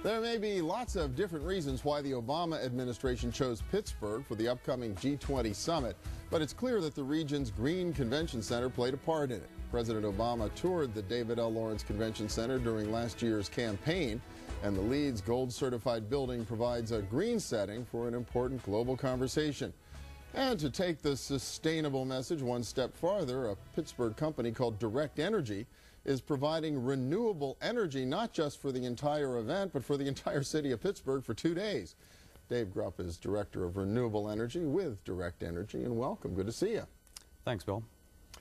There may be lots of different reasons why the Obama administration chose Pittsburgh for the upcoming G20 summit, but it's clear that the region's Green Convention Center played a part in it. President Obama toured the David L. Lawrence Convention Center during last year's campaign, and the LEED's gold-certified building provides a green setting for an important global conversation. And to take the sustainable message one step farther, a Pittsburgh company called Direct Energy is providing renewable energy not just for the entire event, but for the entire city of Pittsburgh for 2 days. Dave Grupp is Director of Renewable Energy with Direct Energy, and welcome. Good to see you. Thanks, Bill.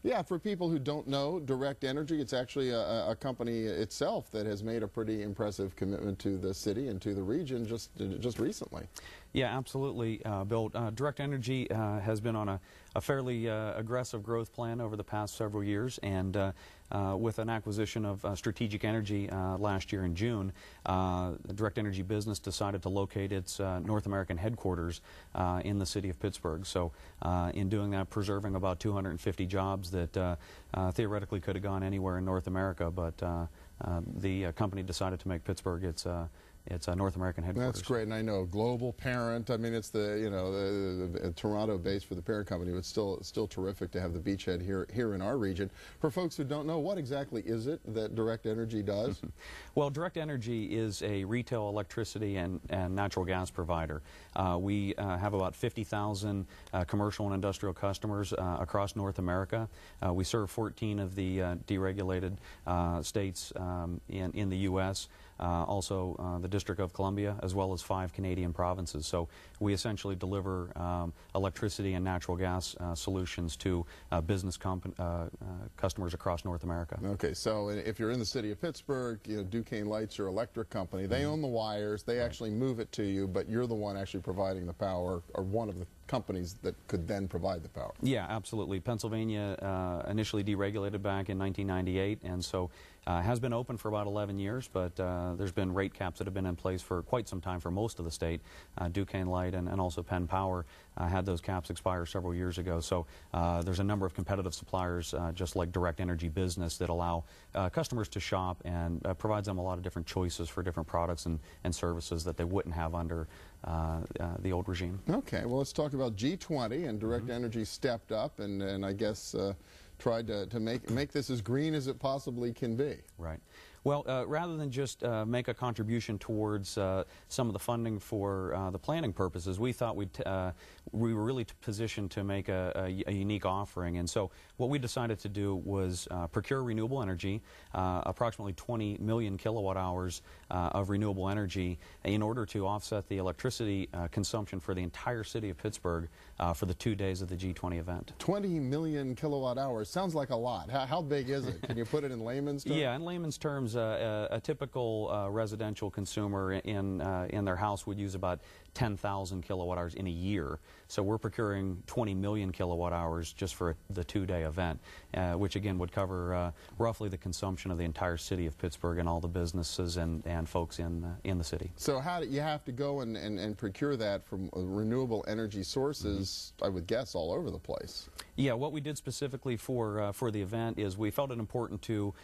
Yeah, for people who don't know Direct Energy, it's actually a company itself that has made a pretty impressive commitment to the city and to the region just recently. Yeah, absolutely, Bill. Direct Energy has been on a fairly aggressive growth plan over the past several years, and with an acquisition of Strategic Energy last year in June, the Direct Energy business decided to locate its North American headquarters in the city of Pittsburgh. So in doing that, preserving about 250 jobs that theoretically could have gone anywhere in North America, but the company decided to make Pittsburgh its North American headquarters. That's great, and I know global parent. I mean, it's the Toronto base for the parent company, but still terrific to have the beachhead here in our region. For folks who don't know, what exactly is it that Direct Energy does? Well, Direct Energy is a retail electricity and natural gas provider. We have about 50,000 commercial and industrial customers across North America. We serve 14 of the deregulated states in the U.S., also the District of Columbia, as well as 5 Canadian provinces. So we essentially deliver electricity and natural gas solutions to business customers across North America. Okay, so if you're in the city of Pittsburgh, Duquesne Light's your electric company. They own the wires. They actually move it to you, but you're the one actually providing the power, or one of the companies that could then provide the power. Yeah, absolutely. Pennsylvania initially deregulated back in 1998, and so has been open for about 11 years, but there's been rate caps that have been in place for quite some time for most of the state. Duquesne Light and also Penn Power had those caps expire several years ago. So there's a number of competitive suppliers, just like Direct Energy Business, that allow customers to shop and provides them a lot of different choices for different products and services that they wouldn't have under the old regime. Okay, well, let's talk about G20, and Direct Energy stepped up and I guess tried to make this as green as it possibly can be. Right. Well, rather than just make a contribution towards some of the funding for the planning purposes, we thought we were really positioned to make a unique offering. And so what we decided to do was procure renewable energy, approximately 20 million kilowatt hours of renewable energy, in order to offset the electricity consumption for the entire city of Pittsburgh for the 2 days of the G20 event. 20 million kilowatt hours sounds like a lot. How big is it? Can you put it in layman's terms? Yeah, in layman's terms, a typical residential consumer in their house would use about 10,000 kilowatt hours in a year. So we're procuring 20 million kilowatt hours just for the 2-day event, which again would cover roughly the consumption of the entire city of Pittsburgh and all the businesses and folks in the city. So how do you have to go and procure that from renewable energy sources, I would guess, all over the place? Yeah, what we did specifically for the event is we felt it important to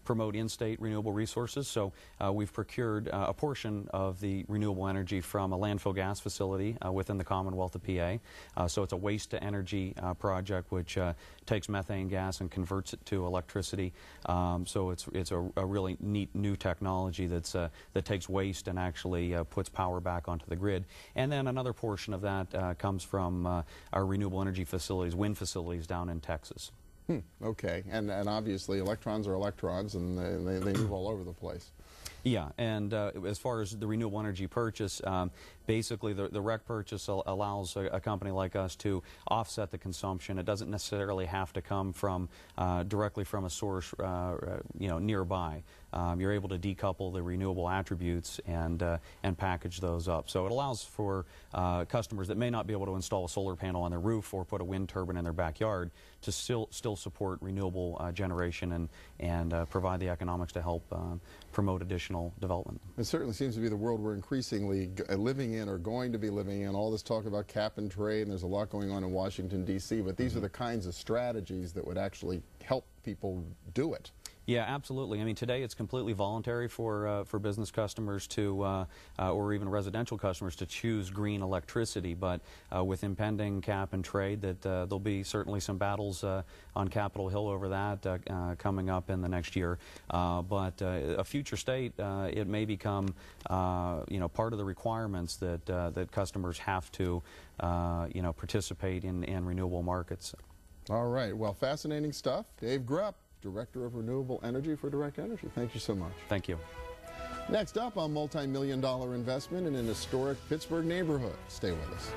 promote in-state renewable resources. So we've procured a portion of the renewable energy from a landfill gas facility within the Commonwealth of PA. So it's a waste-to-energy project which takes methane gas and converts it to electricity. So it's a really neat new technology that takes waste and actually puts power back onto the grid. And then another portion of that comes from our renewable energy facilities, wind facilities down in Texas. Okay, and obviously electrons are electrons, and they move all over the place. Yeah, and as far as the renewable energy purchase, basically the REC purchase allows a company like us to offset the consumption. It doesn't necessarily have to come from directly from a source nearby. You're able to decouple the renewable attributes and package those up. So it allows for customers that may not be able to install a solar panel on their roof or put a wind turbine in their backyard to still support renewable generation and provide the economics to help promote additional development. It certainly seems to be the world we're increasingly living in or going to be living in. All this talk about cap and trade, and there's a lot going on in Washington, D.C., but these are the kinds of strategies that would actually help people do it. Yeah, absolutely. I mean, today it's completely voluntary for business customers to, or even residential customers to choose green electricity. But with impending cap and trade, that there'll be certainly some battles on Capitol Hill over that coming up in the next year. But a future state, it may become, part of the requirements that that customers have to, participate in renewable markets. All right. Well, fascinating stuff. Dave Grupp, Director of Renewable Energy for Direct Energy. Thank you so much. Thank you. Next up, a multi-million-dollar investment in an historic Pittsburgh neighborhood. Stay with us.